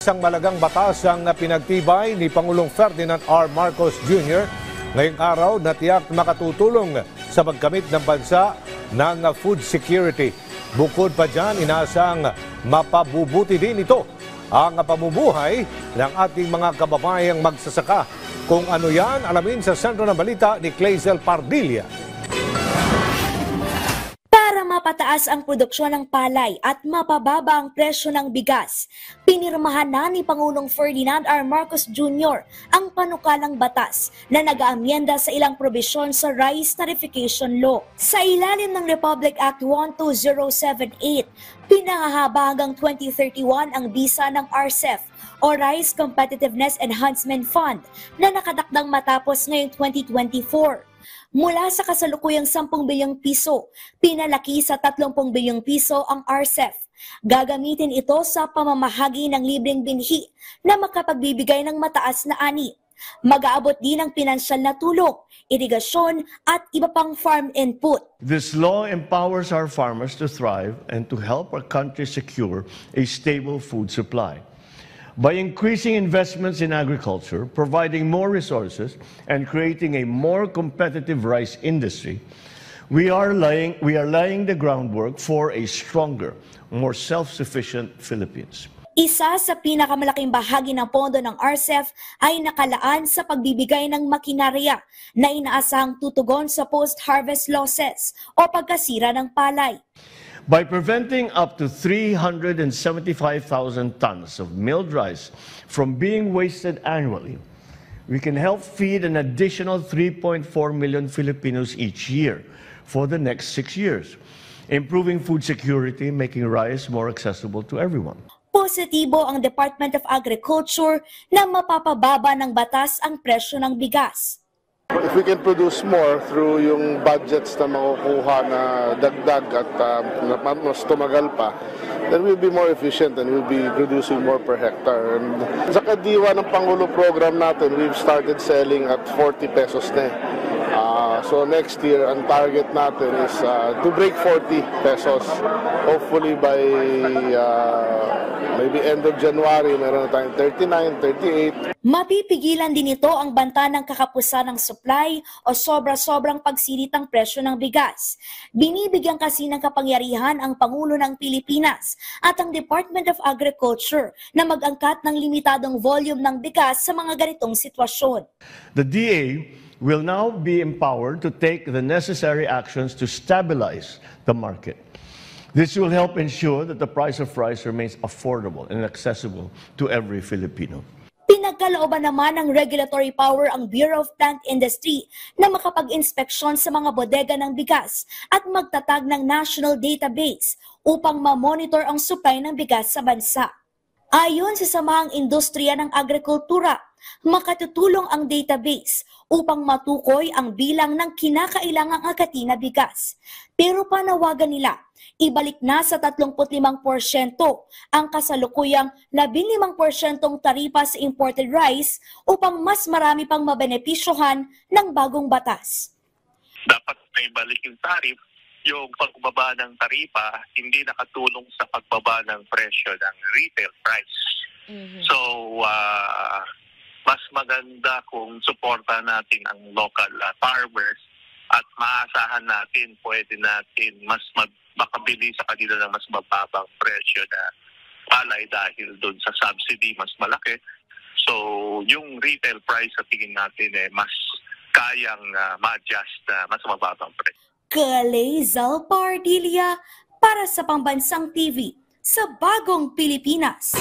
Isang malagang batas ang pinagtibay ni Pangulong Ferdinand R. Marcos Jr. ngayong araw na tiyak makatutulong sa pagkamit ng bansa ng food security. Bukod pa dyan, inaasang mapabubuti din ito ang pamumuhay ng ating mga kababayang magsasaka. Kung ano yan, alamin sa sentro ng balita ni Clazel Pardilla. Para mapataas ang produksyon ng palay at mapababa ang presyo ng bigas, pinirmahan na ni Pangulong Ferdinand R. Marcos Jr. ang panukalang batas na nag-aamyenda sa ilang probisyon sa Rice Tarification Law. Sa ilalim ng Republic Act 12078, pinahahaba hanggang 2031 ang bisa ng RCEF o Rice Competitiveness Enhancement Fund na nakatakdang matapos ngayong 2024. Mula sa kasalukuyang 10 bilyong piso, pinalaki sa 30 bilyong piso ang RCEF. Gagamitin ito sa pamamahagi ng libreng binhi na makapagbibigay ng mataas na ani. Mag-aabot din ng pinansyal na tulong, irigasyon at iba pang farm input. This law empowers our farmers to thrive and to help our country secure a stable food supply. By increasing investments in agriculture, providing more resources, and creating a more competitive rice industry, we are laying the groundwork for a stronger, more self-sufficient Philippines. Isa sa pinakamalaking bahagi ng pondo ng RCEF ay nakalaan sa pagbibigay ng makinarya na inaasahang tutugon sa post-harvest losses o pagkasira ng palay. By preventing up to 375,000 tons of milled rice from being wasted annually, we can help feed an additional 3.4 million Filipinos each year for the next 6 years, improving food security, making rice more accessible to everyone. Positibo ang Department of Agriculture na mapapababa ng batas ang presyo ng bigas. If we can produce more through yung budgets na makukuha na dagdag at mas tumagal pa, then we'll be more efficient and we'll be producing more per hectare. And sa kadiwa ng Pangulo program natin, we've started selling at 40 pesos na. So next year, ang target natin is to break 40 pesos. Hopefully by maybe end of January, meron na tayong 39, 38. Mapipigilan din ito ang banta ng kakapusan ng supply o sobra-sobrang pagsilit ng presyo ng bigas. Binibigyan kasi ng kapangyarihan ang Pangulo ng Pilipinas at ang Department of Agriculture na mag-angkat ng limitadong volume ng bigas sa mga ganitong sitwasyon. The DA will now be empowered to take the necessary actions to stabilize the market. This will help ensure that the price of rice remains affordable and accessible to every Filipino. Pinagkalooban naman ng regulatory power ang Bureau of Plant Industry na makapag-inspeksyon sa mga bodega ng bigas at magtatag ng national database upang ma-monitor ang supply ng bigas sa bansa. Ayon sa Samahang Industriya ng Agrikultura, makatutulong ang database upang matukoy ang bilang ng kinakailangang agati na bigas. Pero panawagan nila, ibalik na sa 35% ang kasalukuyang 15% taripa sa imported rice upang mas marami pang mabenepisyohan ng bagong batas. Dapat na ibalik yung tarif. Yung pagbaba ng taripa, hindi nakatulong sa pagbaba ng presyo ng retail price. So, mas maganda kung suporta natin ang local farmers at maasahan natin, pwede natin mas makabili sa kanila ng mas mababang presyo na palay dahil doon sa subsidy mas malaki. So, yung retail price sa tingin natin mas kayang ma-adjust na mas mababang presyo. Clazel Pardilla para sa Pambansang TV sa Bagong Pilipinas.